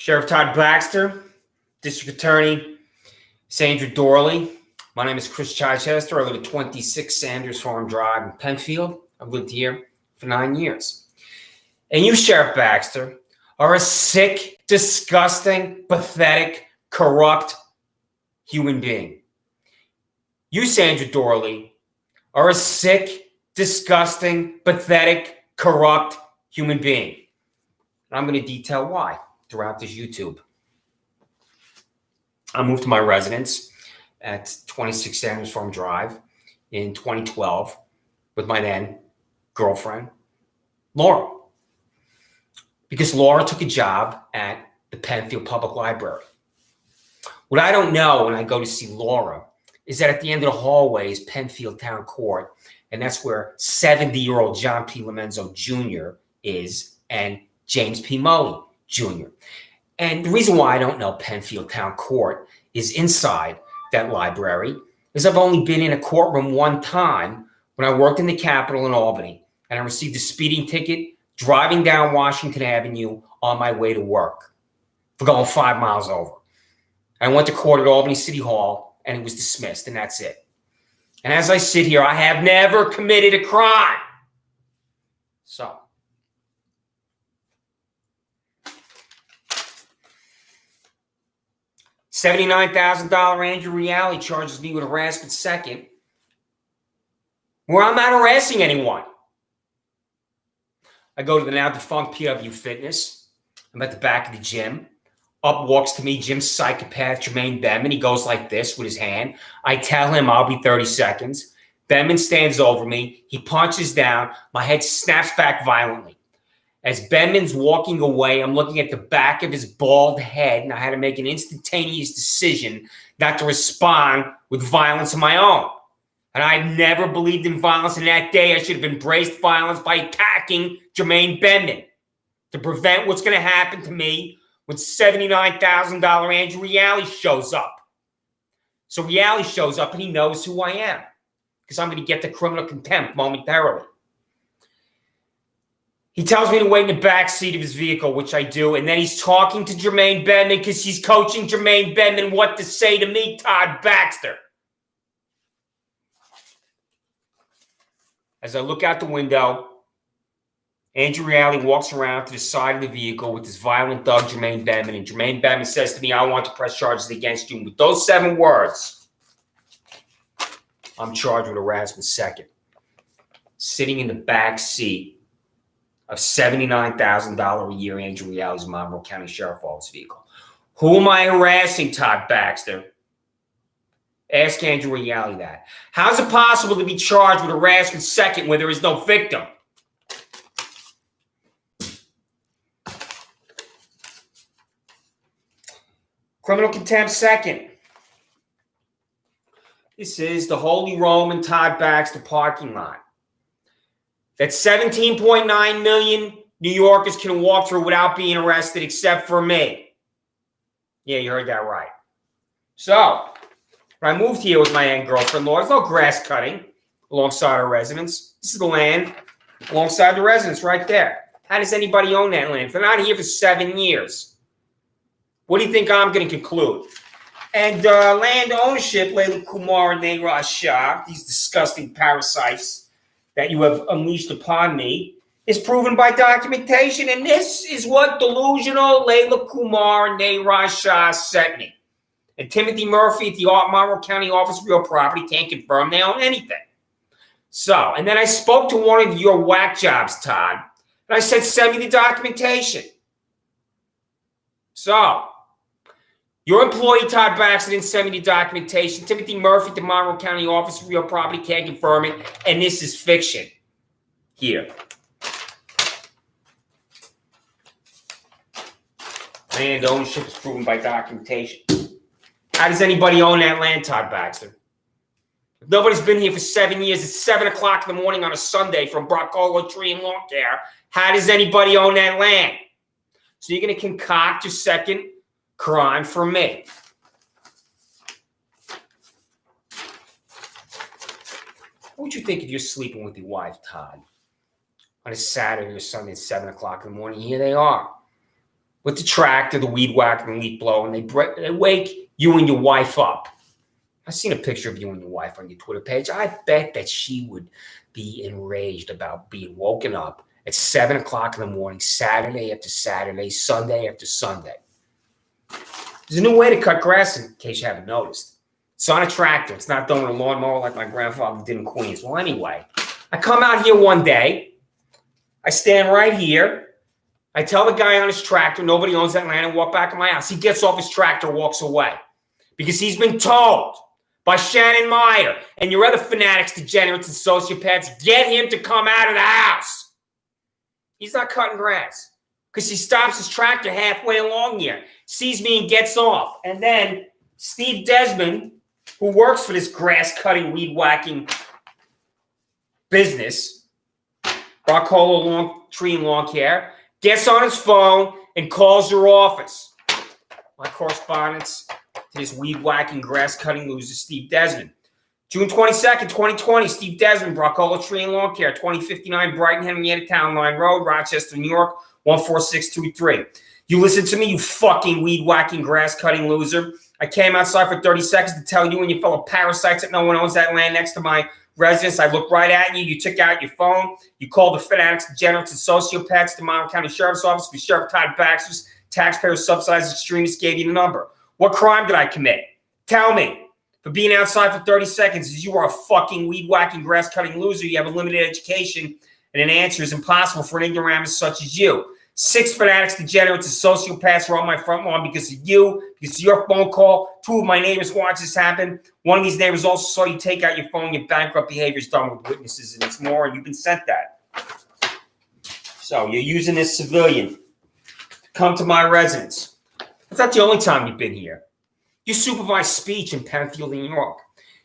Sheriff Todd Baxter, District Attorney Sandra Doorley. My name is Chris Chichester. I live at 26 Sanders Farm Drive in Penfield. I've lived here for 9 years. And you, Sheriff Baxter, are a sick, disgusting, pathetic, corrupt human being. You, Sandra Doorley, are a sick, disgusting, pathetic, corrupt human being. And I'm going to detail why throughout this YouTube. I moved to my residence at 26 Sanders Farm Drive in 2012 with my then girlfriend, Laura. Because Laura took a job at the Penfield Public Library. What I don't know when I go to see Laura is that at the end of the hallway is Penfield Town Court, and that's where 70-year-old John P. Lomenzo Jr. is, and James P. Mully Jr. And the reason why I don't know Penfield Town Court is inside that library is I've only been in a courtroom one time when I worked in the Capitol in Albany, and I received a speeding ticket driving down Washington Avenue on my way to work for going 5 miles over. I went to court at Albany City Hall, and it was dismissed, and that's it. And as I sit here, I have never committed a crime. So, $79,000 Andrew Reale charges me with harassment second, where I'm not harassing anyone. I go to the now defunct PW Fitness. I'm at the back of the gym. Up walks to me Jim's psychopath, Jermaine Bettman. He goes like this with his hand. I tell him I'll be 30 seconds. Bettman stands over me. He punches down. My head snaps back violently. As Bettman's walking away, I'm looking at the back of his bald head, and I had to make an instantaneous decision not to respond with violence of my own. And I had never believed in violence, and that day I should have embraced violence by attacking Jermaine Bettman to prevent what's going to happen to me when $79,000 Andrew Reale shows up. So Reale shows up, and he knows who I am because I'm going to get the criminal contempt momentarily. He tells me to wait in the back seat of his vehicle, which I do, and then he's talking to Jermaine Bettman because he's coaching Jermaine Bettman what to say to me, Todd Baxter. As I look out the window, Andrew Reale walks around to the side of the vehicle with this violent thug, Jermaine Bettman, and Jermaine Bettman says to me, I want to press charges against you. And with those 7 words, I'm charged with harassment second. Sitting in the back seat of $79,000 a year Andrew Reale's Monroe County Sheriff Office vehicle. Who am I harassing, Todd Baxter? Ask Andrew Reale that. How's it possible to be charged with harassment second when there is no victim? Criminal contempt second. This is the Holy Roman Todd Baxter parking lot that 17.9 million New Yorkers can walk through without being arrested except for me. Yeah, you heard that right. So, when I moved here with my then girlfriend, Laura, there's no grass cutting alongside our residence. This is the land alongside the residence right there. How does anybody own that land? If they're not here for 7 years, what do you think I'm going to conclude? And land ownership, Layla Kumar and Neeraj Shah, these disgusting parasites that you have unleashed upon me, is proven by documentation. And this is what delusional Layla Kumar and Neeraj Shah sent me. And Timothy Murphy at the Monroe County Office of Real Property can't confirm they own anything. So, and then I spoke to one of your whack jobs, Todd, and I said, send me the documentation. So, your employee, Todd Baxter, didn't send me the documentation. Timothy Murphy at the Monroe County Office of Real Property can't confirm it, and this is fiction. Here. Land ownership is proven by documentation. How does anybody own that land, Todd Baxter? If nobody's been here for 7 years, it's 7 o'clock in the morning on a Sunday from Broccolo Tree and Lawn Care. How does anybody own that land? So you're going to concoct your second crime for me. What would you think if you're sleeping with your wife, Todd, on a Saturday or Sunday at 7 o'clock in the morning? Here they are. with the tractor, the weed whacker, and leaf blower, and they wake you and your wife up. I've seen a picture of you and your wife on your Twitter page. I bet that she would be enraged about being woken up at 7 o'clock in the morning, Saturday after Saturday, Sunday after Sunday. There's a new way to cut grass, in case you haven't noticed. It's on a tractor. It's not done with a lawnmower like my grandfather did in Queens. Well, anyway, I come out here one day. I stand right here. I tell the guy on his tractor, nobody owns that land, and walk back in my house. He gets off his tractor, walks away. Because he's been told by Shannon Meyer and your other fanatics, degenerates, and sociopaths, get him to come out of the house. He's not cutting grass because he stops his tractor halfway along here, sees me and gets off. And then Steve Desmond, who works for this grass-cutting, weed-whacking business, Rockhollow Tree and Lawn Care, gets on his phone and calls your office. My correspondence to this weed-whacking, grass-cutting loser, Steve Desmond. June 22nd, 2020, Steve Desmond, Rockhollow Tree and Lawn Care, 2059 Brighton Henrietta Town Line Road, Rochester, New York, 14623. You listen to me, you fucking weed-whacking, grass-cutting loser. I came outside for 30 seconds to tell you and your fellow parasites that no one owns that land next to my residence. I looked right at you. You took out your phone. You called the fanatics, degenerates, and sociopaths to Monmouth County Sheriff's Office because Sheriff Todd Baxter's taxpayer-subsidized extremists gave you the number. What crime did I commit? Tell me. For being outside for 30 seconds, you are a fucking weed-whacking, grass-cutting loser. You have a limited education, and an answer is impossible for an ignoramus such as you. 6 fanatics, degenerates, and sociopaths are on my front lawn because of you, because of your phone call. 2 of my neighbors watched this happen. One of these neighbors also saw you take out your phone. Your bankrupt behavior is done with witnesses, and it's more, and you've been sent that. So you're using this civilian to come to my residence. That's not the only time you've been here. You supervise speech in Penfield, New York.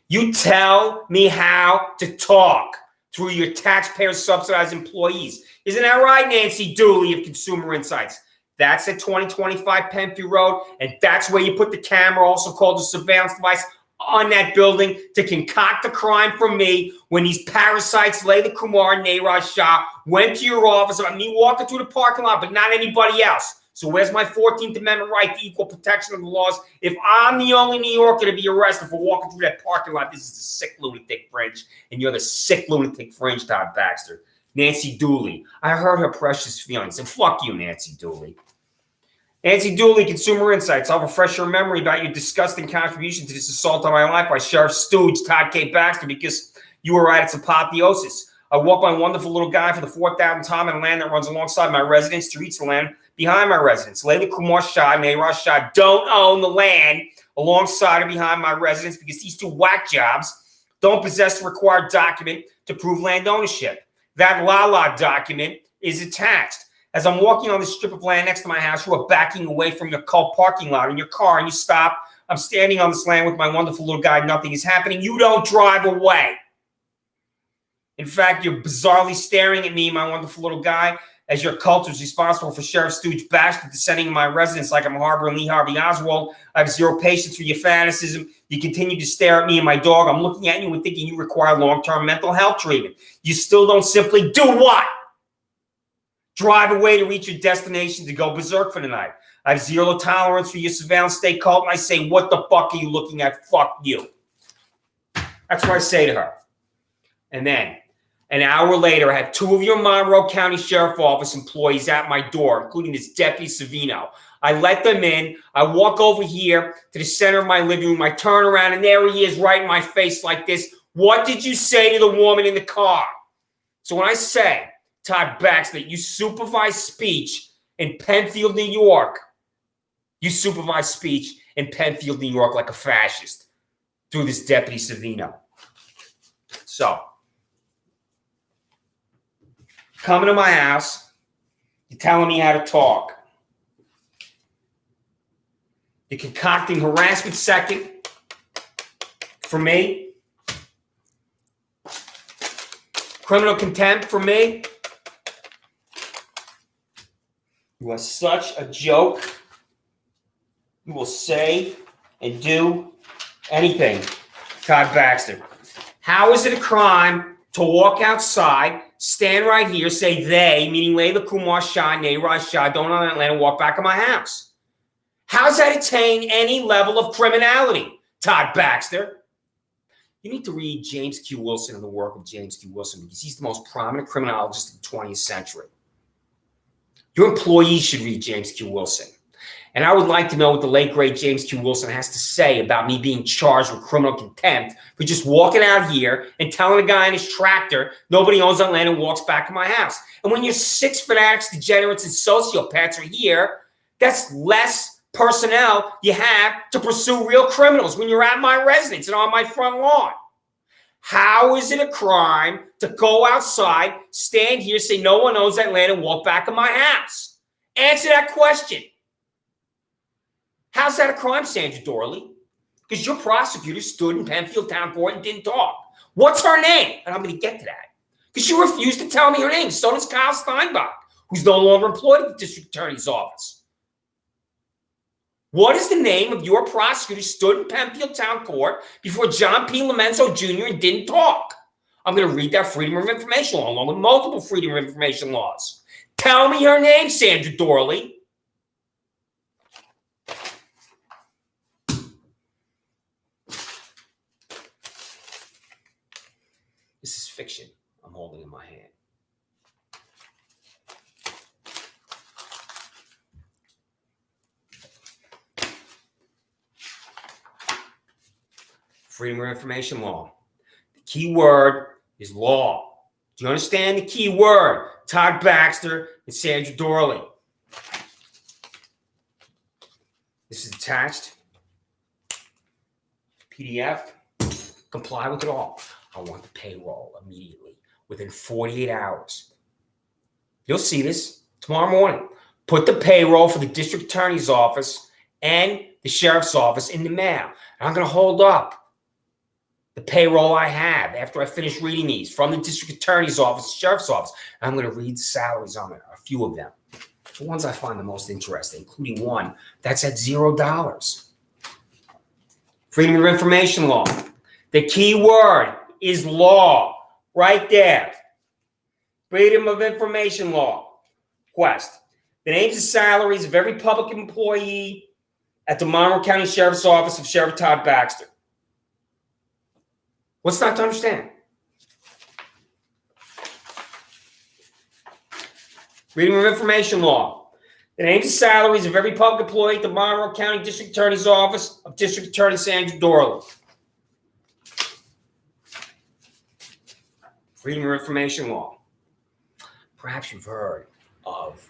You tell me how to talk through your taxpayer-subsidized employees. Isn't that right, Nancy Doorley of Consumer Insights? That's at 2025 Penfield Road, and that's where you put the camera, also called a surveillance device, on that building to concoct the crime for me when these parasites, Layla Kumar and Neeraj Shah, went to your office about me walking through the parking lot, but not anybody else. So where's my 14th Amendment right to equal protection of the laws if I'm the only New Yorker to be arrested for walking through that parking lot? This is the sick lunatic fringe, and you're the sick lunatic fringe, Todd Baxter. Nancy Dooley. I hurt her precious feelings. And fuck you, Nancy Dooley. Nancy Dooley, Consumer Insights. I'll refresh your memory about your disgusting contribution to this assault on my life by Sheriff Stooge Todd K. Baxter because you were at its apotheosis. I walked my wonderful little guy for the 4,000th time in land that runs alongside my residence to reach the land behind my residence. Layla Kumar Shah and Neeraj Shah don't own the land alongside or behind my residence because these 2 whack jobs don't possess the required document to prove land ownership. That LALA document is attached. As I'm walking on the strip of land next to my house, you are backing away from your cult parking lot in your car and you stop. I'm standing on this land with my wonderful little guy. Nothing is happening. You don't drive away. In fact, you're bizarrely staring at me, my wonderful little guy, as your cult is responsible for Sheriff Stooge Baxter descending in my residence like I'm harboring Lee Harvey Oswald. I have 0 patience for your fanaticism. You continue to stare at me and my dog. I'm looking at you and thinking you require long-term mental health treatment. You still don't simply do what? Drive away to reach your destination to go berserk for the night. I have 0 tolerance for your surveillance state cult, and I say, what the fuck are you looking at? Fuck you. That's what I say to her. And then, an hour later, I have 2 of your Monroe County Sheriff Office employees at my door, including this Deputy Savino. I let them in. I walk over here to the center of my living room. I turn around, and there he is right in my face like this. What did you say to the woman in the car? So when I say, Todd Baxter, you supervise speech in Penfield, New York, you supervise speech in Penfield, New York like a fascist through this Deputy Savino. So, coming to my house, you're telling me how to talk. You're concocting harassment second for me. Criminal contempt for me. You are such a joke. You will say and do anything, Todd Baxter. How is it a crime to walk outside, stand right here, say they, meaning Layla Kumar Shah, Nayraj Shah, don't own that land, and walk back in my house? How's that attain any level of criminality, Todd Baxter? You need to read James Q. Wilson and the work of James Q. Wilson because he's the most prominent criminologist of the 20th century. Your employees should read James Q. Wilson. And I would like to know what the late, great James Q. Wilson has to say about me being charged with criminal contempt for just walking out here and telling a guy in his tractor nobody owns that land and walks back in my house. And when your 6 fanatics, degenerates, and sociopaths are here, that's less personnel you have to pursue real criminals when you're at my residence and on my front lawn. How is it a crime to go outside, stand here, say no one owns that land, and walk back in my house? Answer that question. How's that a crime, Sandra Doorley? Because your prosecutor stood in Penfield Town Court and didn't talk. What's her name? And I'm going to get to that. Because she refused to tell me her name. So does Kyle Steinbach, who's no longer employed at the district attorney's office. What is the name of your prosecutor who stood in Penfield Town Court before John P. Lomenzo Jr. and didn't talk? I'm going to read that Freedom of Information law along with multiple Freedom of Information laws. Tell me her name, Sandra Doorley. This is fiction I'm holding in my hand. Freedom of Information law. The key word is law. Do you understand the key word? Todd Baxter and Sandra Doorley. This is attached. PDF. Comply with it all. I want the payroll immediately, within 48 hours. You'll see this tomorrow morning. Put the payroll for the district attorney's office and the sheriff's office in the mail. And I'm going to hold up the payroll I have after I finish reading these from the district attorney's office, sheriff's office. And I'm going to read the salaries on it, a few of them. The ones I find the most interesting, including one that's at $0. Freedom of Information law. The key word is law, right there. Freedom of Information law. Quest. The names and salaries of every public employee at the Monroe County Sheriff's Office of Sheriff Todd Baxter. What's not to understand? Freedom of Information law. The names and salaries of every public employee at the Monroe County District Attorney's Office of District Attorney Sandra Doorley. Freedom of Information law. Perhaps you've heard of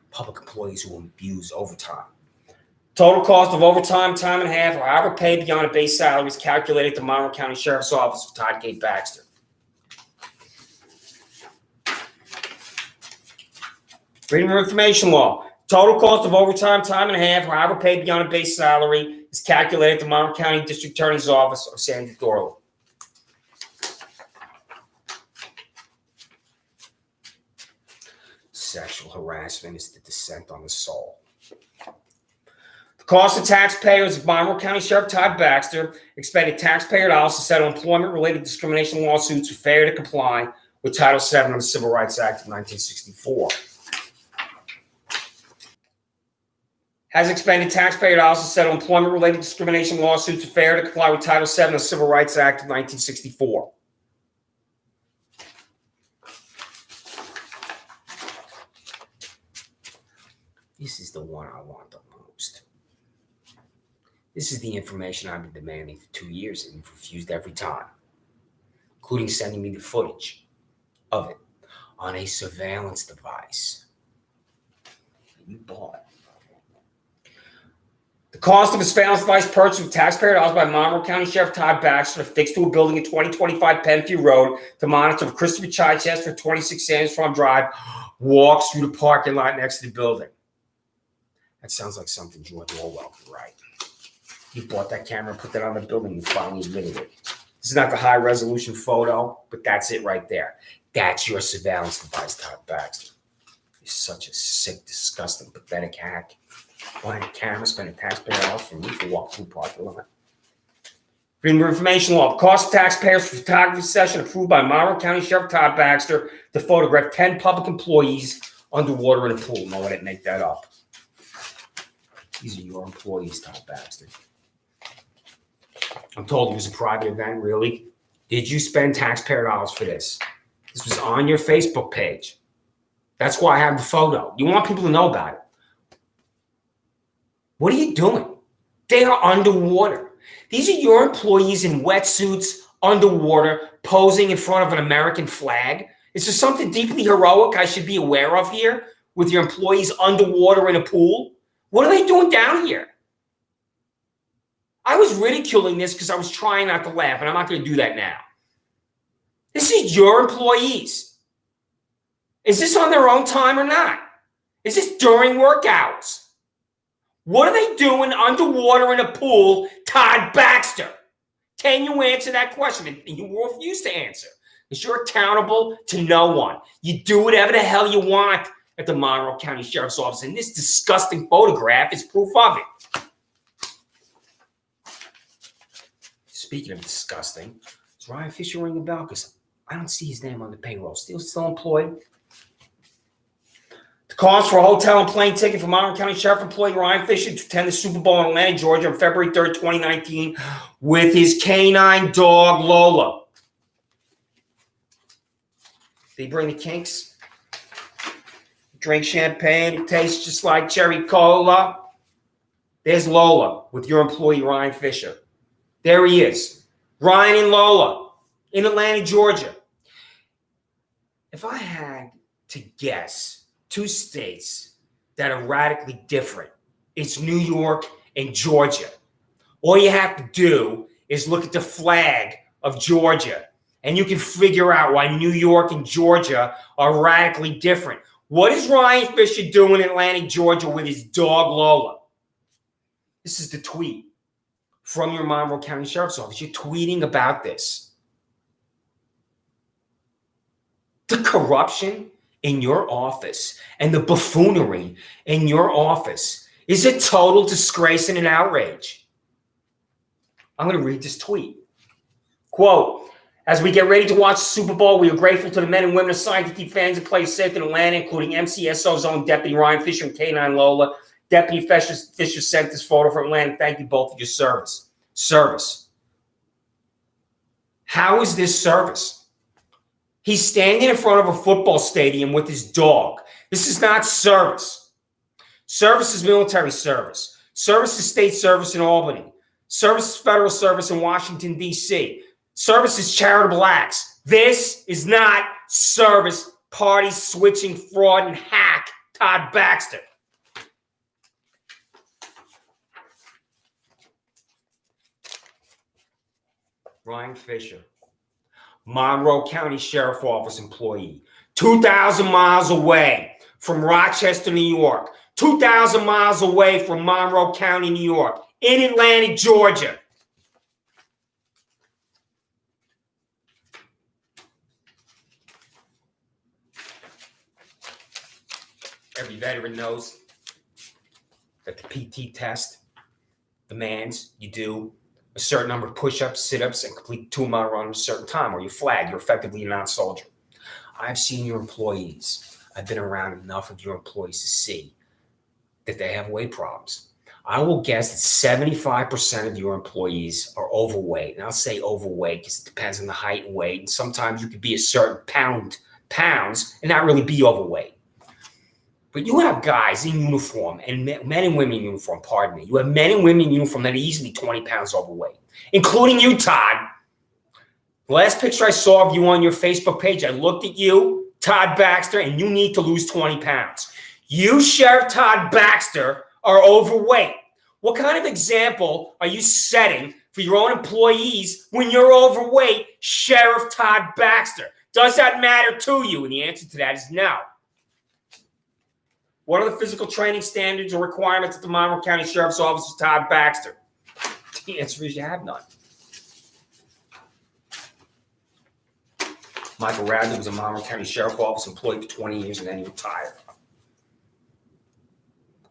public employees who abuse overtime. Total cost of overtime, time and a half, or however paid beyond a base salary is calculated at the Monroe County Sheriff's Office of Todd K. Baxter. Freedom of Information law. Total cost of overtime, time and a half, or however paid beyond a base salary is calculated at the Monroe County District Attorney's Office of Sandra Doorley. Sexual harassment is the descent on the soul. The cost of taxpayers of Monroe County Sheriff Todd Baxter expended taxpayer dollars to settle employment-related discrimination lawsuits for failure to comply with Title VII of the Civil Rights Act of 1964. Has expended taxpayer dollars to settle employment-related discrimination lawsuits for failure to comply with Title VII of the Civil Rights Act of 1964. This is the one I want the most. This is the information I've been demanding for 2 years and you've refused every time, including sending me the footage of it on a surveillance device that you bought. The cost of a surveillance device purchased with taxpayer dollars by Monroe County Sheriff Todd Baxter affixed to a building at 2025 Penfield Road to monitor if Christopher Chichester, 26 Sanders Farm Drive, walks through the parking lot next to the building. That sounds like something George Orwell could write. You bought that camera and put that on the building and finally admitted it. This is not the high-resolution photo, but that's it right there. That's your surveillance device, Todd Baxter. You're such a sick, disgusting, pathetic hack. Buying a camera, spending taxpayer dollars for me to walk through parking lot. Freedom of Information Law. The cost of taxpayers for photography session approved by Monroe County Sheriff Todd Baxter to photograph 10 public employees underwater in a pool. No, I didn't make that up. These are your employees, Todd Baxter. I'm told it was a private event, really. Did you spend taxpayer dollars for this? This was on your Facebook page. That's why I have the photo. You want people to know about it. What are you doing? They are underwater. These are your employees in wetsuits, underwater, posing in front of an American flag. Is there something deeply heroic I should be aware of here with your employees underwater in a pool? What are they doing down here? I was ridiculing this because I was trying not to laugh, and I'm not going to do that now. This is your employees. Is this on their own time or not? Is this during work hours? What are they doing underwater in a pool, Todd Baxter? Can you answer that question? And you refuse to answer because you're accountable to no one. You do whatever the hell you want at the Monroe County Sheriff's Office, and this disgusting photograph is proof of it. Speaking of disgusting, is Ryan Fisher ringing a bell? Because I don't see his name on the payroll. Still employed? The cost for a hotel and plane ticket for Monroe County Sheriff employee Ryan Fisher to attend the Super Bowl in Atlanta, Georgia on February 3rd, 2019 with his canine dog, Lola. They bring the kinks. Drink champagne. It tastes just like cherry cola. There's Lola with your employee Ryan Fisher. There he is. Ryan and Lola in Atlanta, Georgia. If I had to guess two states that are radically different, it's New York and Georgia. All you have to do is look at the flag of Georgia, and you can figure out why New York and Georgia are radically different. What is Ryan Fisher doing in Atlanta, Georgia with his dog Lola? This is the tweet from your Monroe County Sheriff's Office. You're tweeting about this. The corruption in your office and the buffoonery in your office is a total disgrace and an outrage. I'm going to read this tweet. Quote, as we get ready to watch the Super Bowl, we are grateful to the men and women assigned to keep fans and players safe in Atlanta, including MCSO's own Deputy Ryan Fisher and K9 Lola. Deputy Fisher sent this photo from Atlanta. Thank you both for your service. Service. How is this service? He's standing in front of a football stadium with his dog. This is not service. Service is military service. Service is state service in Albany. Service is federal service in Washington, D.C. Service is charitable acts. This is not service. Party switching fraud and hack, Todd Baxter. Ryan Fisher, Monroe County Sheriff Office employee, 2,000 miles away from Rochester, New York, 2,000 miles away from Monroe County, New York, in Atlanta, Georgia. Every veteran knows that the PT test demands you do a certain number of push-ups, sit-ups, and complete 2-mile run at a certain time, or you're flagged. You're effectively a non-soldier. I've seen your employees. I've been around enough of your employees to see that they have weight problems. I will guess that 75% of your employees are overweight. And I'll say overweight because it depends on the height and weight. And sometimes you could be a certain pounds and not really be overweight. But you have guys in uniform and men and women in uniform, pardon me. You have men and women in uniform that are easily 20 pounds overweight, including you, Todd. The last picture I saw of you on your Facebook page, I looked at you, Todd Baxter, and you need to lose 20 pounds. You, Sheriff Todd Baxter, are overweight. What kind of example are you setting for your own employees when you're overweight, Sheriff Todd Baxter? Does that matter to you? And the answer to that is no. What are the physical training standards or requirements at the Monroe County Sheriff's Office for Todd Baxter? The answer is you have none. Michael Radley was a Monroe County Sheriff's Office employee for 20 years and then he retired.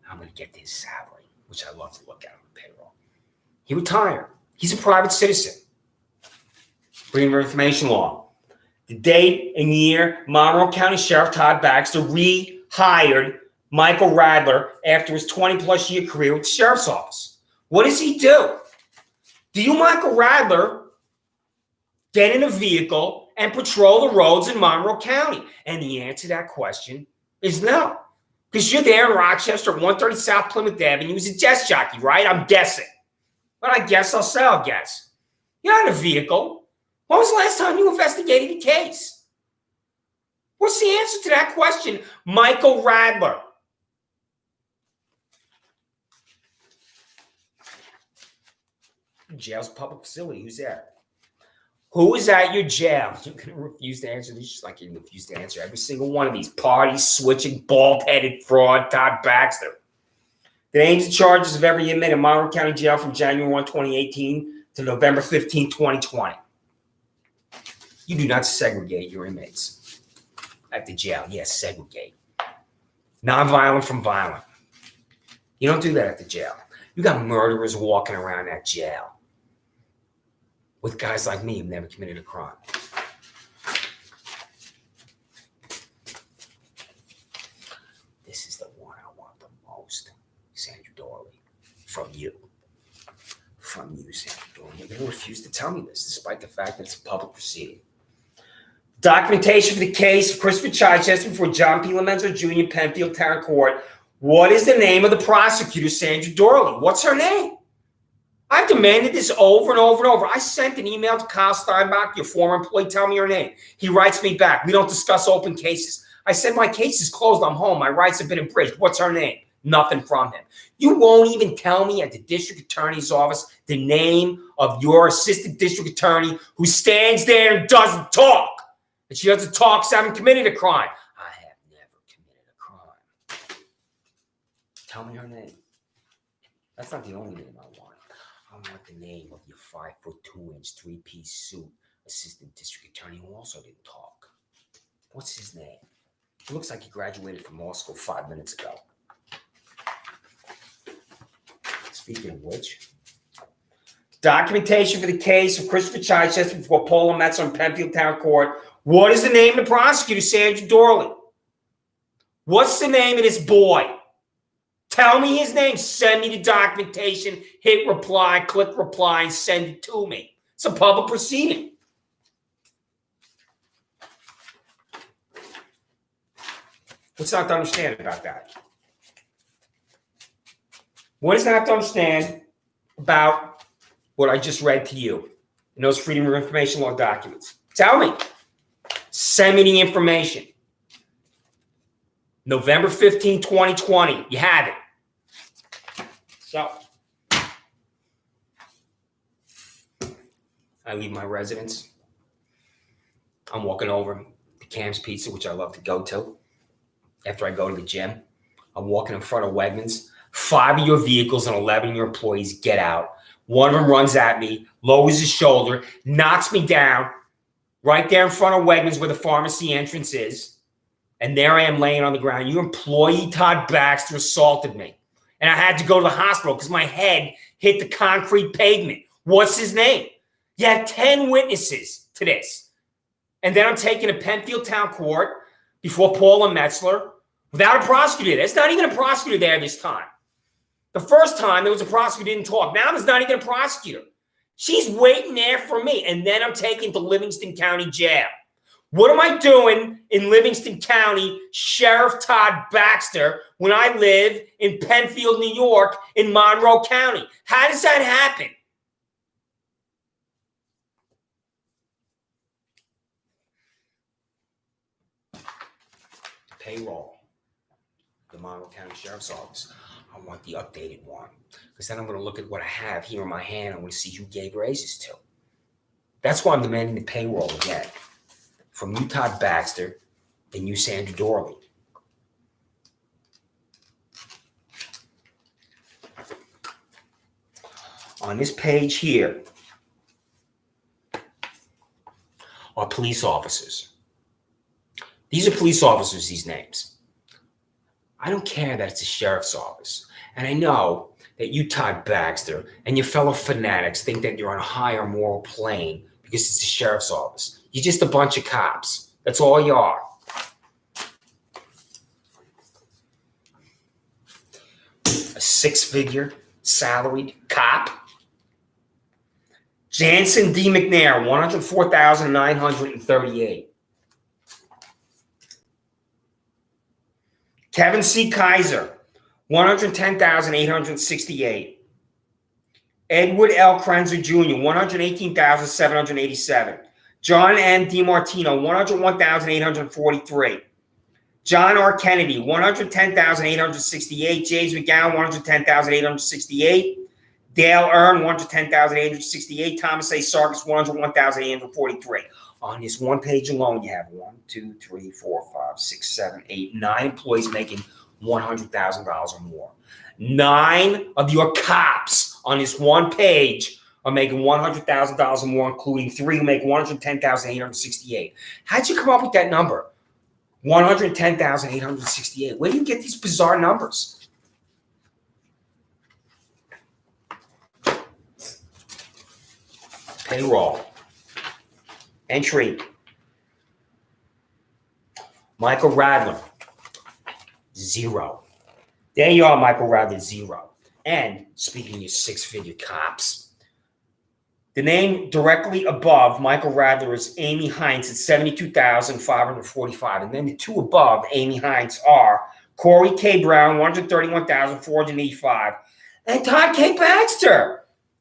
I'm going to get his salary, which I love to look at on the payroll. He retired. He's a private citizen. Freedom of Information Law. The date and year Monroe County Sheriff Todd Baxter rehired Michael Radler after his 20-plus year career with the Sheriff's Office. What does he do? Do you, Michael Radler, get in a vehicle and patrol the roads in Monroe County? And the answer to that question is no. Because you're there in Rochester at 130 South Plymouth Avenue. He was a desk jockey, right? I'm guessing. But I guess I'll say I'll guess. You're in a vehicle. When was the last time you investigated a case? What's the answer to that question, Michael Radler? Jail's a public facility. Who's there? Who is at your jail? You're going to refuse to answer these just like you refuse to answer every single one of these party-switching, bald-headed fraud, Todd Baxter. The names and charges of every inmate in Monroe County Jail from January 1, 2018 to November 15, 2020. You do not segregate your inmates at the jail. Yes, segregate. Nonviolent from violent. You don't do that at the jail. You got murderers walking around that jail with guys like me who've never committed a crime. This is the one I want the most, Sandra Doorley, from you. From you, Sandra Doorley. You're going to refuse to tell me this, despite the fact that it's a public proceeding. Documentation for the case of Christopher Chichester before John P. Lomenzo Jr. in Penfield Town Court. What is the name of the prosecutor, Sandra Doorley? What's her name? I've demanded this over and over and over. I sent an email to Kyle Steinbach, your former employee. Tell me your name. He writes me back. We don't discuss open cases. I said, my case is closed. I'm home. My rights have been abridged. What's her name? Nothing from him. You won't even tell me at the district attorney's office the name of your assistant district attorney who stands there and doesn't talk. And she doesn't talk because I haven't committed a crime. I have never committed a crime. Tell me her name. That's not the only name I want. I want the name of your 5'2", 3-piece suit assistant district attorney who also didn't talk. What's his name? He looks like he graduated from law school 5 minutes ago. Speaking of which, documentation for the case of Christopher Chichester before Paula Metzer in Penfield Town Court. What is the name of the prosecutor, Sandra Doorley? What's the name of this boy? Tell me his name. Send me the documentation. Hit reply, click reply, and send it to me. It's a public proceeding. What's not to understand about that? What is not to understand about what I just read to you in those Freedom of Information Law documents? Tell me. Send me the information. November 15, 2020. You have it. So, I leave my residence. I'm walking over to Cam's Pizza, which I love to go to after I go to the gym. I'm walking in front of Wegmans. 5 of your vehicles and 11 of your employees get out. One of them runs at me, lowers his shoulder, knocks me down right there in front of Wegmans where the pharmacy entrance is. And there I am laying on the ground. Your employee, Todd Baxter, assaulted me. And I had to go to the hospital because my head hit the concrete pavement. What's his name? You had 10 witnesses to this. And then I'm taken to Penfield Town Court before Paula Metzler without a prosecutor. There's not even a prosecutor there this time. The first time there was a prosecutor who didn't talk. Now there's not even a prosecutor. She's waiting there for me. And then I'm taken to Livingston County Jail. What am I doing in Livingston County, Sheriff Todd Baxter, when I live in Penfield, New York, in Monroe County? How does that happen? Payroll, the Monroe County Sheriff's Office. I want the updated one because then I'm going to look at what I have here in my hand. I want to see who gave raises to. That's why I'm demanding the payroll again. From you, Todd Baxter, and you, Sandra Doorley. On this page here are police officers. These are police officers, these names. I don't care that it's a sheriff's office. And I know that you, Todd Baxter, and your fellow fanatics think that you're on a higher moral plane because it's the sheriff's office. You're just a bunch of cops. That's all you are. A six-figure salaried cop. Jansen D. McNair, $104,938. Kevin C. Kaiser, $110,868. Edward L. Krenzer Jr., $118,787. John M. DiMartino, $101,843. John R. Kennedy, $110,868. James McGowan, $110,868. Dale Earn, $110,868. Thomas A. Sarkis, $101,843. On this one page alone, you have 1, 2, 3, 4, 5, 6, 7, 8, 9 employees making $100,000 or more. 9 of your cops on this one page are making $100,000 or more, including 3 who make $110,868. How'd you come up with that number? 110,868. Where do you get these bizarre numbers? Payroll. Entry. Michael Radler. 0. There you are, Michael Radler, 0. And speaking of six-figure cops, the name directly above Michael Radler is Amy Hines at $72,545. And then the 2 above Amy Hines are Corey K. Brown, $131,485. And Todd K. Baxter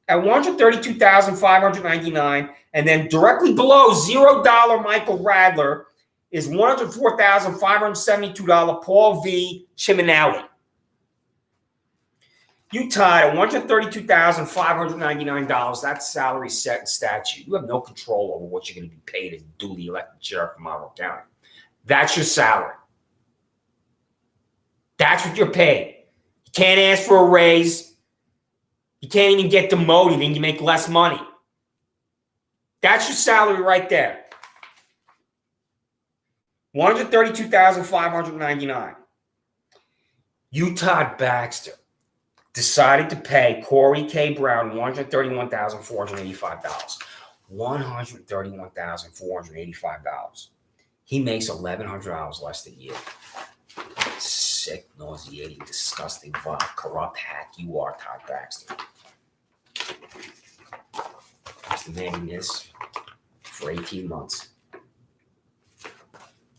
at $132,599. And then directly below $0 Michael Radler is $104,572 Paul V. Chiminelli. You, Todd, at $132,599. That's salary set in statute. You have no control over what you're going to be paid as a duly elected sheriff of Monroe County. That's your salary. That's what you're paid. You can't ask for a raise. You can't even get demoted and you make less money. That's your salary right there. $132,599. You, Todd Baxter, decided to pay Corey K. Brown $131,485. $131,485. He makes $1,100 less than you. Sick, nauseating, disgusting, vile, corrupt hack you are, Todd Baxter. I was demanding this for 18 months.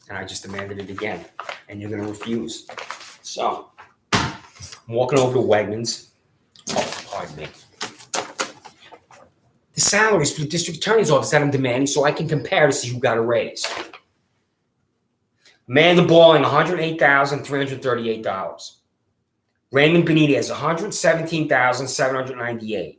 And I just demanded it again. And you're going to refuse. So, I'm walking over to Wegmans. Oh, pardon me. The salaries for the district attorney's office that I'm demanding so I can compare to see who got a raise. Amanda Balling, $108,338. Raymond Benitez, $117,798.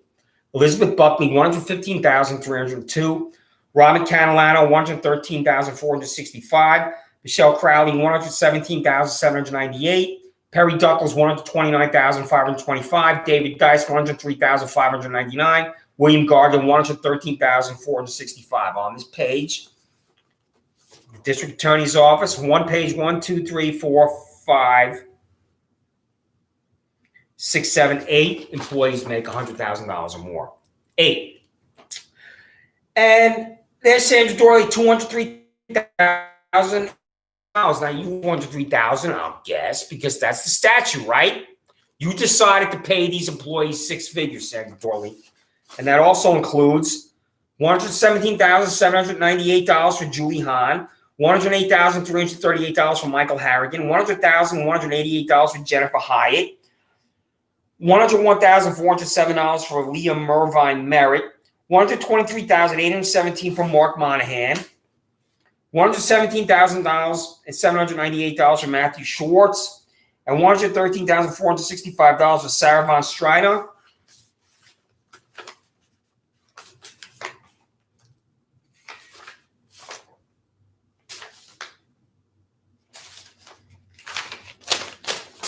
Elizabeth Buckley, $115,302. Robert Catalano, $113,465. Michelle Crowley, $117,798. Perry Duckles, $129,525. David Geis, $103,599. William Gargan, $113,465. On this page, the district attorney's office, one page, 1, 2, 3, 4, 5, 6, 7, 8 employees make $100,000 or more. 8. And there's Sandra Doorley, $203,000. Now you $103,000, I'll guess, because that's the statute, right? You decided to pay these employees 6 figures, Sandra Doorley. And that also includes $117,798 for Julie Hahn, $108,338 for Michael Harrigan, $100,188 for Jennifer Hyatt, $101,407 for Leah Mervine Merritt, $123,817 for Mark Monahan, $117,798 for Matthew Schwartz, and $113,465 for Sarah Von Strider.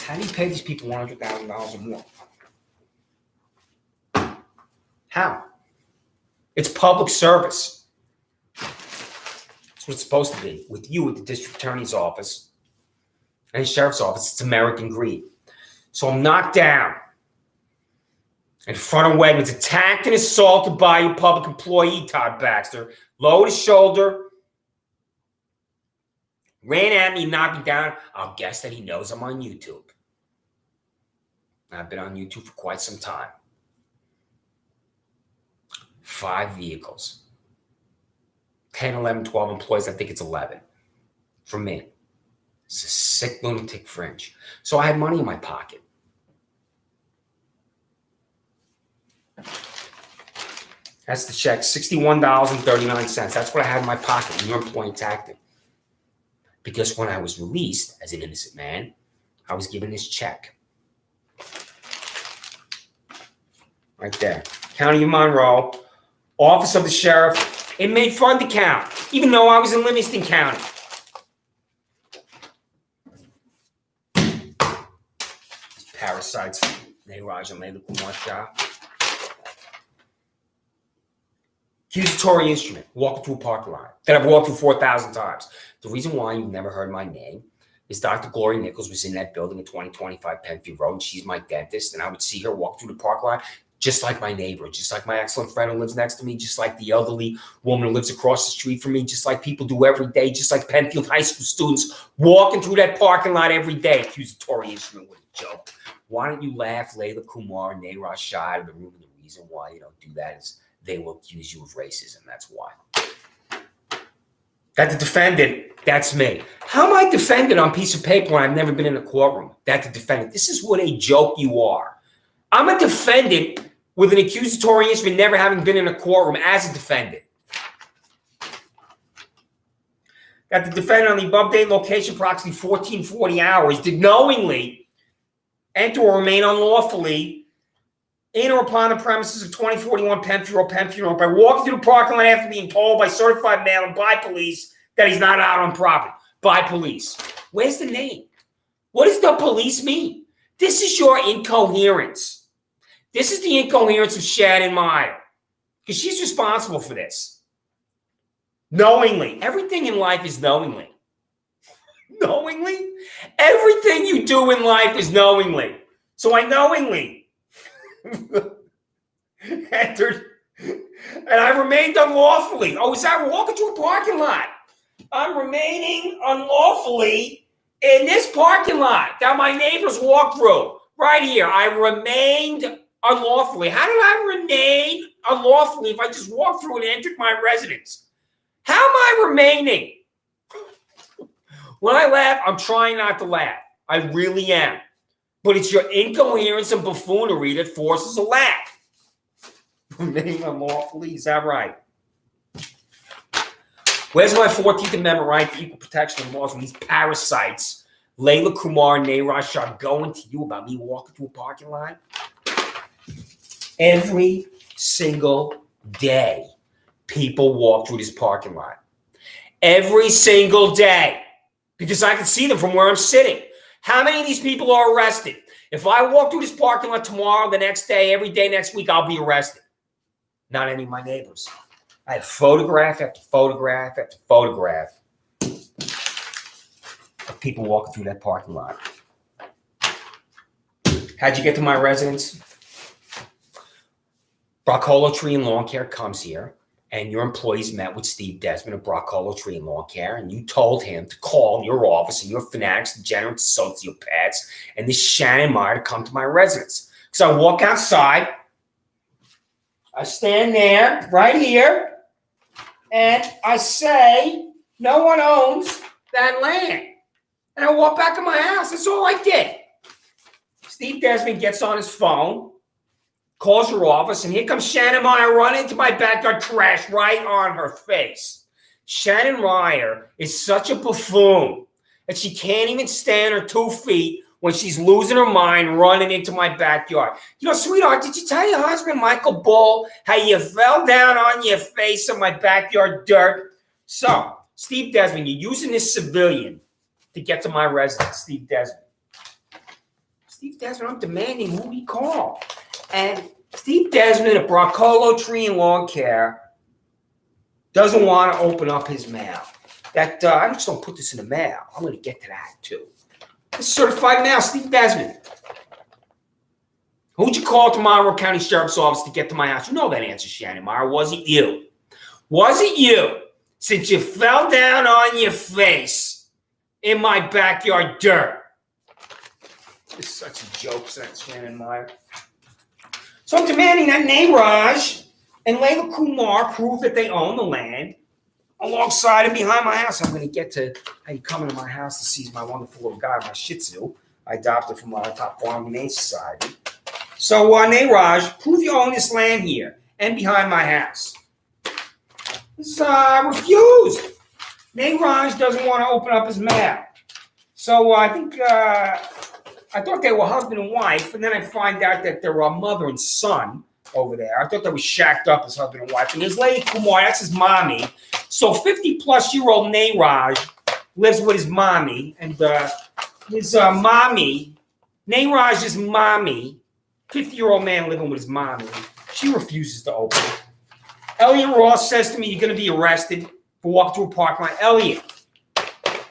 How do you pay these people $100,000 or more? How? It's public service. That's what it's supposed to be. With you at the district attorney's office and the sheriff's office, it's American greed. So I'm knocked down. in front of Wegmans, attacked and assaulted by a public employee, Todd Baxter, lowered his shoulder, ran at me, knocked me down. I'll guess that he knows I'm on YouTube. I've been on YouTube for quite some time. 5 vehicles. 10, 11, 12 employees. I think it's 11. For me. It's a sick lunatic fringe. So I had money in my pocket. That's the check, $61.39. That's what I had in my pocket when your employee attacked me. Because when I was released as an innocent man, I was given this check. Right there. County of Monroe, Office of the Sheriff, Inmate Fund Account, even though I was in Livingston County. These parasites, Neeraj and Layla Kumar Shah. Accusatory instrument, walking through a parking lot that I've walked through 4,000 times. The reason why you've never heard my name is Dr. Gloria Nichols was in that building at 2025 Penfield Road, and she's my dentist, and I would see her walk through the parking lot just like my neighbor, just like my excellent friend who lives next to me, just like the elderly woman who lives across the street from me, just like people do every day, just like Penfield High School students walking through that parking lot every day. Accusatory instrument was a joke. Why don't you laugh Layla Kumar and Neeraj Shah out of the room? And the reason why you don't do that is they will accuse you of racism. That's why. That the defendant, that's me. How am I defendant on a piece of paper when I've never been in a courtroom? That the defendant. This is what a joke you are. I'm a defendant with an accusatory instrument, never having been in a courtroom as a defendant. That the defendant on the above date location approximately 1440 hours did knowingly enter or remain unlawfully in or upon the premises of 2041 Penfield Road by walking through the parking lot after being told by certified mail and by police that he's not out on property. By police. Where's the name? What does the police mean? This is your incoherence. This is the incoherence of Shannon Meyer. Because she's responsible for this. Knowingly. Everything in life is knowingly. Knowingly? Everything you do in life is knowingly. So I knowingly entered, and I remained unlawfully. Oh, is that walking through a parking lot? I'm remaining unlawfully in this parking lot that my neighbors walked through. Right here. I remained unlawfully. How did I remain unlawfully if I just walked through and entered my residence? How am I remaining? When I laugh, I'm trying not to laugh. I really am. But it's your incoherence and buffoonery that forces a laugh. Remaining unlawfully, is that right? Where's my 14th Amendment right to equal protection of laws when these parasites, Layla Kumar and Neeraj Shah, going to you about me walking through a parking lot? Every single day, people walk through this parking lot. Every single day. Because I can see them from where I'm sitting. How many of these people are arrested? If I walk through this parking lot tomorrow, the next day, every day next week, I'll be arrested. Not any of my neighbors. I have photograph after photograph after photograph of people walking through that parking lot. How'd you get to my residence? Broccolo Tree and Lawn Care comes here, and your employees met with Steve Desmond of Broccolo Tree and Lawn Care, and you told him to call your office and your fanatics, degenerates, sociopaths, and this Shannon Meyer to come to my residence. Because I walk outside, I stand there, right here, and I say, no one owns that land. And I walk back in my house. That's all I did. Steve Desmond gets on his phone, calls her office, and here comes Shannon Meyer running into my backyard, crash right on her face. Shannon Meyer is such a buffoon that she can't even stand her 2 feet when she's losing her mind running into my backyard. You know, sweetheart, did you tell your husband, Michael Bull, how you fell down on your face in my backyard dirt? So, Steve Desmond, you're using this civilian to get to my residence, Steve Desmond. Steve Desmond, I'm demanding who he called. And Steve Desmond at Broccolo Tree and Lawn Care doesn't want to open up his mail. I just don't put this in the mail. I'm going to get to that too. It's certified mail, Steve Desmond. Who'd you call to Monroe County Sheriff's Office to get to my house? You know that answer, Shannon Meyer. Was it you? Was it you? Since you fell down on your face in my backyard dirt. It's such a joke, said Shannon Meyer. So I'm demanding that Nairaj and Layla Kumar prove that they own the land alongside and behind my house. I'm going to get to how you come into my house to seize my wonderful little guy, my Shih Tzu. I adopted from my top farm humane society. So, Nairaj, prove you own this land here and behind my house. This refused. Nairaj doesn't want to open up his mouth. So I thought they were husband and wife, and then I find out that they're a mother and son over there. I thought they were shacked up as husband and wife. And his lady Kumar, that's his mommy. So 50-plus-year-old Nairaj lives with his mommy, and his mommy, Nairaj's mommy, 50-year-old man living with his mommy, she refuses to open it. Elliot Ross says to me, you're going to be arrested for walking through a parking lot. Elliot,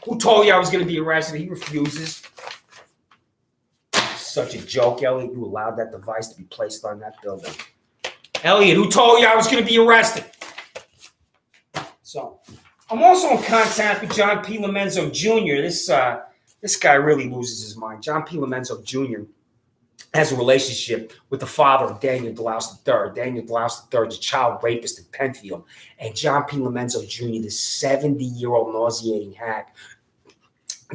who told you I was going to be arrested? He refuses. Such a joke, Elliot. You allowed that device to be placed on that building. Elliot, who told you I was going to be arrested? So, I'm also in contact with John P. Lomenzo Jr. This guy really loses his mind. John P. Lomenzo Jr. has a relationship with the father of Daniel Delouse III. Daniel Delouse III is a child rapist in Penfield. And John P. Lomenzo Jr., this 70-year-old nauseating hack,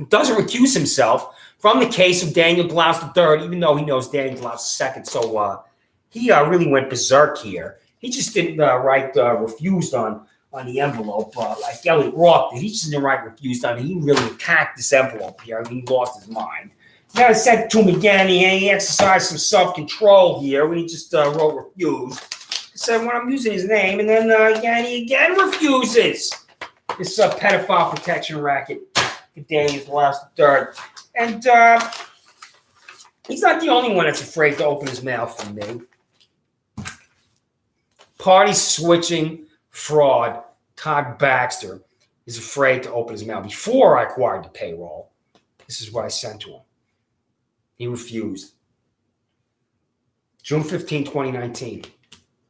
doesn't recuse himself from the case of Daniel Delouse III, even though he knows Daniel Delouse II. So he really went berserk here. He just didn't write refused on the envelope like Elliot Roth did. He just didn't write refused on it. He really attacked this envelope here. I mean, he lost his mind. Then I said to him again, he exercised some self-control here when he just wrote refused. I said, when I'm using his name, and then he again refuses. This pedophile protection racket for Daniel Delouse III. And he's not the only one that's afraid to open his mouth for me. Party switching fraud Todd Baxter is afraid to open his mouth. Before I acquired the payroll, this is what I sent to him. He refused. June 15, 2019.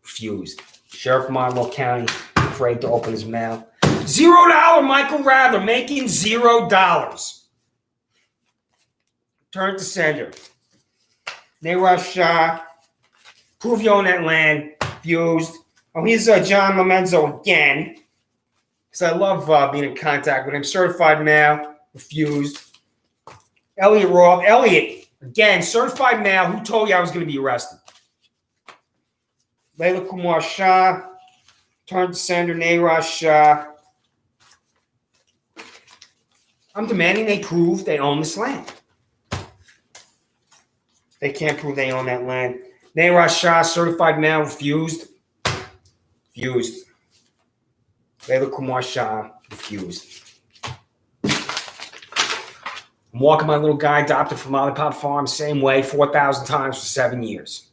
Refused. Sheriff of Monroe County, afraid to open his mouth. $0 Michael Rather, making $0. Turn to Sandra. Nairaj Shah, prove you own that land. Refused. Oh, here's John Lomenzo again. Because I love being in contact with him. Certified mail. Refused. Elliot Roth. Elliot, again, certified mail. Who told you I was going to be arrested? Layla Kumar Shah. Turn to Sandra. Nairaj Shah. I'm demanding they prove they own this land. They can't prove they own that land. Nairaj Shah, certified mail, refused. Refused. Layla Kumar Shah, refused. I'm walking my little guy, adopted from Lollipop Farm, same way, 4,000 times for 7 years.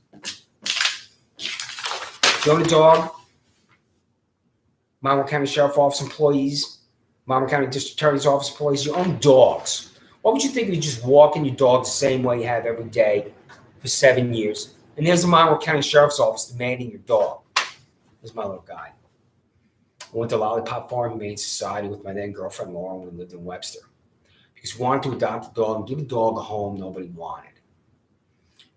Joe the dog, Monroe County Sheriff Office employees, Monroe County District Attorney's Office employees, you own dogs. What would you think if you just walking your dog the same way you have every day for 7 years? And there's the Monroe County Sheriff's Office demanding your dog. There's my little guy. I went to Lollipop Farm Humane Society with my then girlfriend Laura when we lived in Webster. Because we wanted to adopt a dog and give a dog a home nobody wanted.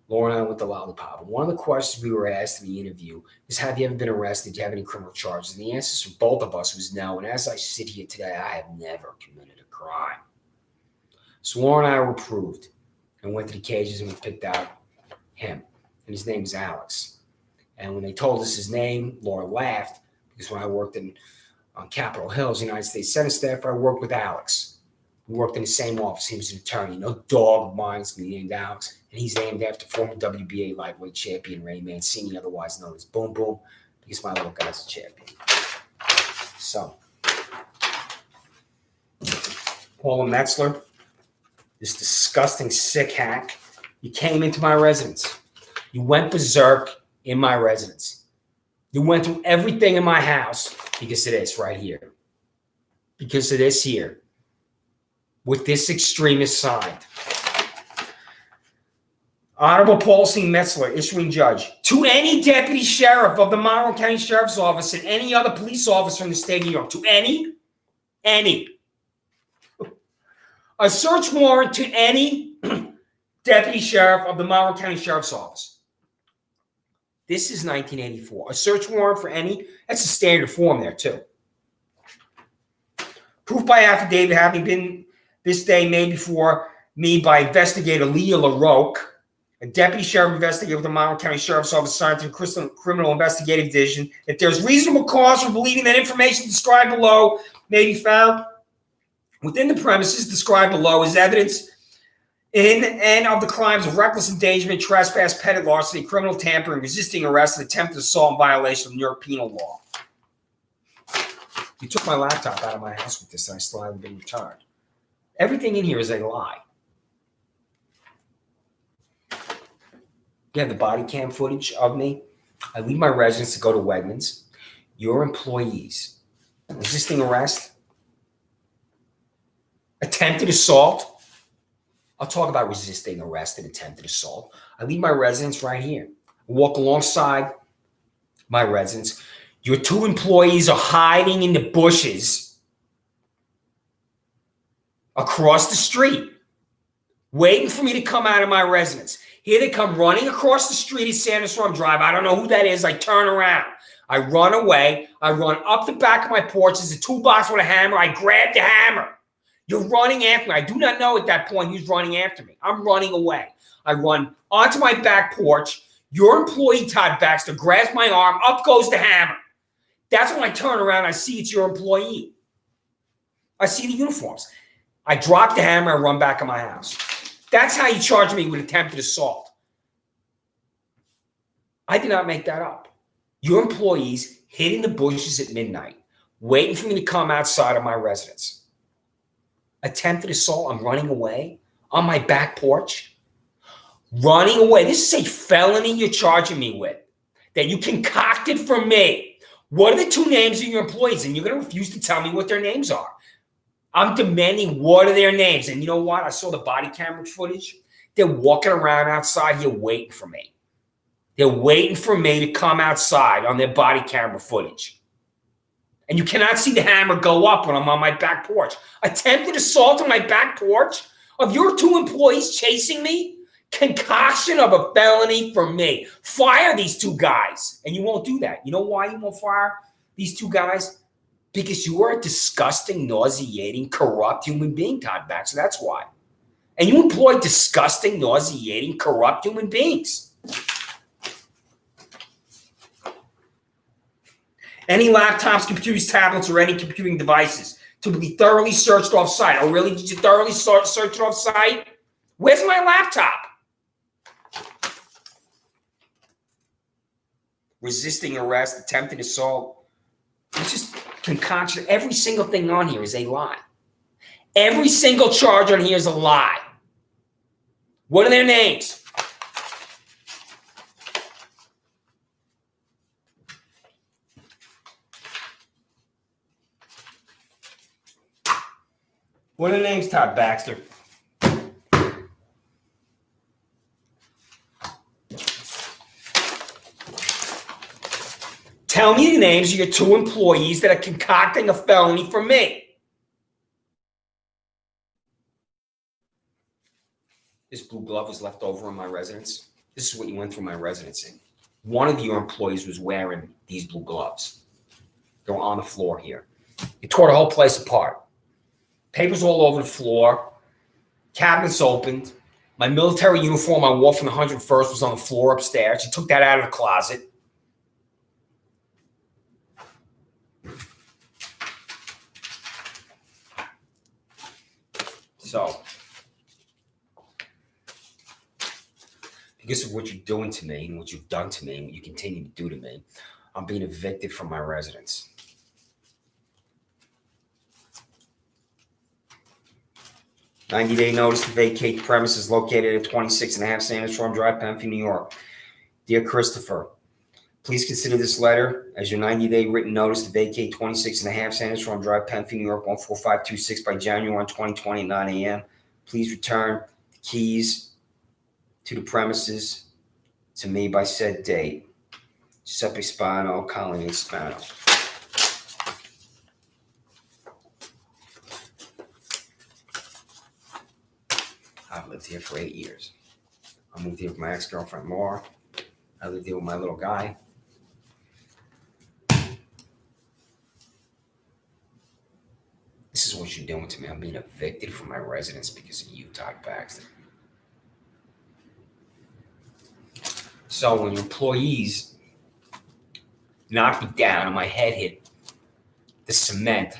Laura and I went to Lollipop. And one of the questions we were asked in the interview is, have you ever been arrested? Do you have any criminal charges? And the answer for both of us was no. And as I sit here today, I have never committed a crime. So Laura and I were approved and went to the cages and we picked out him. And his name is Alex. And when they told us his name, Laura laughed because when I worked on Capitol Hill as United States Senate staffer, I worked with Alex. We worked in the same office. He was an attorney. No dog of mine is going to be named Alex. And he's named after former WBA lightweight champion Ray Mancini, otherwise known as Boom Boom, because my little guy's a champion. So, Paula Metzler, this disgusting sick hack, you came into my residence. You went berserk in my residence. You went through everything in my house because of this right here. Because of this here. With this extremist side. Honorable Paul C. Metzler, issuing judge. To any deputy sheriff of the Monroe County Sheriff's Office and any other police officer in the state of New York. To any. A search warrant to any deputy sheriff of the Monroe County Sheriff's Office. This is 1984. A search warrant for any. That's a standard form there, too. Proof by affidavit having been this day made before me by investigator Leah LaRoque, a deputy sheriff investigator with the Monroe County Sheriff's Office assigned to the Criminal Investigative Division, that there's reasonable cause for believing that information described below may be found within the premises described below as evidence in and of the crimes of reckless endangerment, trespass, petty larceny, criminal tampering, resisting arrest, and attempted assault in violation of New York penal law. You took my laptop out of my house with this, and I still haven't been returned. Everything in here is a lie. You have the body cam footage of me. I leave my residence to go to Wegmans. Your employees. Resisting arrest. Attempted assault. I'll talk about resisting arrest and attempted assault. I leave my residence right here. I walk alongside my residence. Your two employees are hiding in the bushes across the street, waiting for me to come out of my residence. Here they come running across the street at Sandra Drive. I don't know who that is. I turn around. I run away. I run up the back of my porch. There's a toolbox with a hammer. I grab the hammer. You're running after me. I do not know at that point who's running after me. I'm running away. I run onto my back porch. Your employee, Todd Baxter, grabs my arm. Up goes the hammer. That's when I turn around. I see it's your employee. I see the uniforms. I drop the hammer and run back in my house. That's how you charge me with attempted assault. I did not make that up. Your employees hid in the bushes at midnight, waiting for me to come outside of my residence. Attempted assault, I'm running away on my back porch. Running away. This is a felony you're charging me with that you concocted for me. What are the two names of your employees? And you're going to refuse to tell me what their names are. I'm demanding what are their names. And you know what? I saw the body camera footage. They're walking around outside here waiting for me. They're waiting for me to come outside on their body camera footage. And you cannot see the hammer go up when I'm on my back porch. Attempted assault on my back porch of your two employees chasing me? Concoction of a felony for me. Fire these two guys. And you won't do that. You know why you won't fire these two guys? Because you are a disgusting, nauseating, corrupt human being, Todd Baxter. That's why. And you employ disgusting, nauseating, corrupt human beings. Any laptops, computers, tablets, or any computing devices to be thoroughly searched off-site. Oh, really? Did you thoroughly search it off-site? Where's my laptop? Resisting arrest, attempted assault. It's just concoction. Every single thing on here is a lie. Every single charge on here is a lie. What are their names? What are the names, Todd Baxter? Tell me the names of your two employees that are concocting a felony for me. This blue glove was left over in my residence. This is what you went through my residence in. One of your employees was wearing these blue gloves. They were on the floor here. It tore the whole place apart. Papers all over the floor. Cabinets opened. My military uniform I wore from the 101st was on the floor upstairs. She took that out of the closet. So, because of what you're doing to me and what you've done to me and what you continue to do to me, I'm being evicted from my residence. "90-day notice to vacate the premises located at 26.5 Sandra Drive, Penfield, New York. Dear Christopher, please consider this letter as your 90-day written notice to vacate 26.5 Sandra Drive, Penfield, New York, 14526 by January 2020 at 9 a.m. Please return the keys to the premises to me by said date. Giuseppe Spano, Colleen Spano. I've lived here for 8 years. I moved here with my ex-girlfriend, Laura. I lived here with my little guy. This is what you're doing to me. I'm being evicted from my residence because of you, Todd Baxter. So when your employees knocked me down and my head hit the cement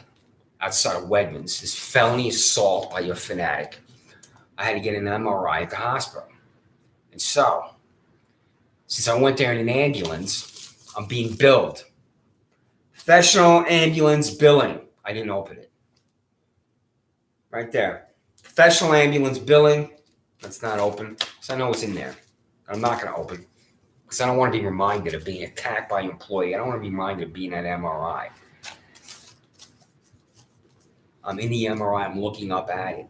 outside of Wegmans, this felony assault by your fanatic, I had to get an MRI at the hospital. And so, since I went there in an ambulance, I'm being billed. Professional ambulance billing. I didn't open it. Right there. Professional ambulance billing. That's not open. So I know what's in there. I'm not going to open. Because I don't want to be reminded of being attacked by an employee. I don't want to be reminded of being at MRI. I'm in the MRI. I'm looking up at it.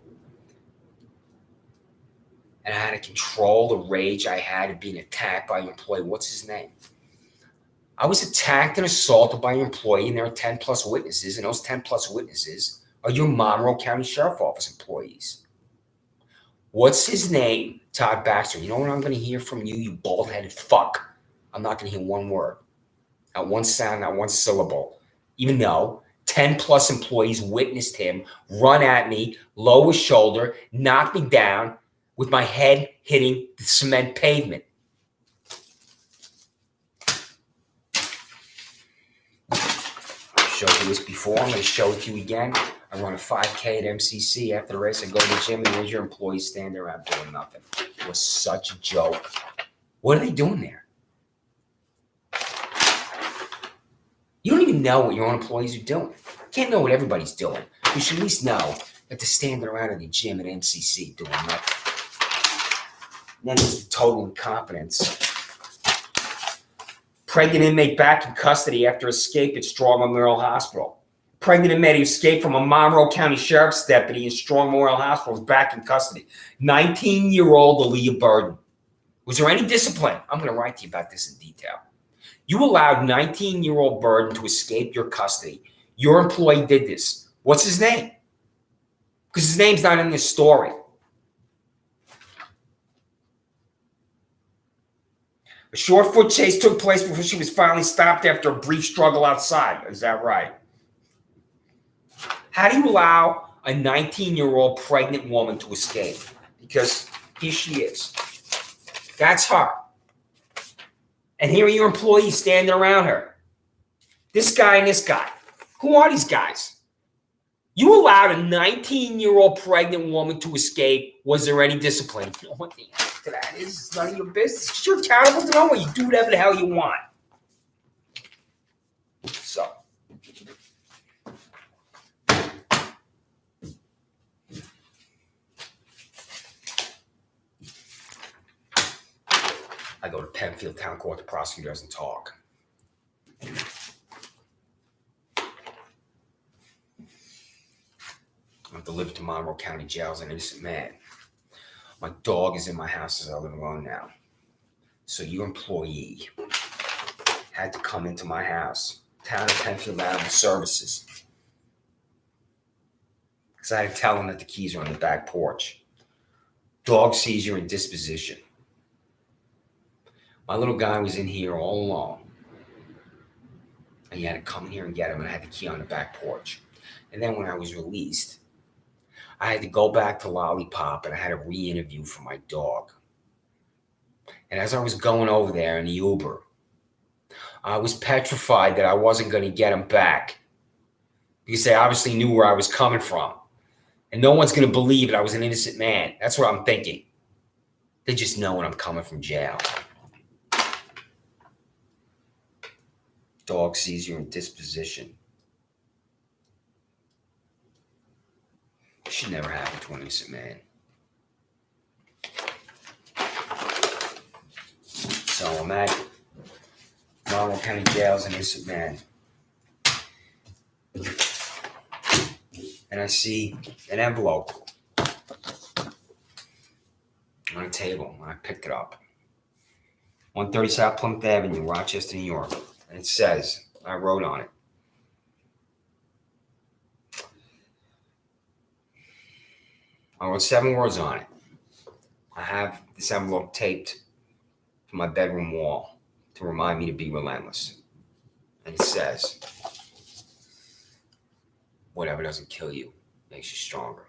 And I had to control the rage I had of being attacked by an employee. What's his name? I was attacked and assaulted by an employee, and there are 10 plus witnesses, and those 10 plus witnesses are your Monroe County Sheriff Office employees. What's his name? Todd Baxter. You know what I'm going to hear from you, you bald-headed fuck? I'm not going to hear one word. Not one sound, not one syllable. Even though 10 plus employees witnessed him run at me, lower his shoulder, knock me down with my head hitting the cement pavement. I've showed you this before. I'm going to show it to you again. I run a 5K at MCC. After the race, I go to the gym, and there's your employees standing around doing nothing. It was such a joke. What are they doing there? You don't even know what your own employees are doing. You can't know what everybody's doing. You should at least know that they're standing around in the gym at MCC doing nothing. And then there's the total incompetence. Pregnant inmate back in custody after escape at Strong Memorial Hospital. Pregnant inmate who escaped from a Monroe County Sheriff's deputy in Strong Memorial Hospital is back in custody. 19-year-old Aaliyah Burden. Was there any discipline? I'm going to write to you about this in detail. You allowed 19-year-old Burden to escape your custody. Your employee did this. What's his name? Because his name's not in this story. A short foot chase took place before she was finally stopped after a brief struggle outside. Is that right? How do you allow a 19-year-old pregnant woman to escape? Because here she is. That's her. And here are your employees standing around her. This guy and this guy. Who are these guys? You allowed a 19-year-old pregnant woman to escape. Was there any discipline? You know what the answer to that is? It's none of your business. You're accountable to no one. You do whatever the hell you want. So. I go to Penfield Town Court. The prosecutor doesn't talk. I'm delivered to Monroe County Jail as an innocent man. My dog is in my house as I live alone now. So your employee had to come into my house, Town of Penfield Animal Services, because I had to tell him that the keys are on the back porch. Dog seizure and disposition. My little guy was in here all alone. And you had to come in here and get him, and I had the key on the back porch. And then when I was released, I had to go back to Lollipop, and I had a re-interview for my dog. And as I was going over there in the Uber, I was petrified that I wasn't going to get him back, because they obviously knew where I was coming from. And no one's going to believe that I was an innocent man. That's what I'm thinking. They just know when I'm coming from jail. Dog seizure and disposition. It should never happen to an innocent man. So I'm at Monroe County Jail as an innocent man. And I see an envelope. on a table, and I picked it up. 130 South Plymouth Avenue, Rochester, New York. And it says, I wrote on it, I wrote 7 words on it. I have this envelope taped to my bedroom wall to remind me to be relentless. And it says, whatever doesn't kill you makes you stronger.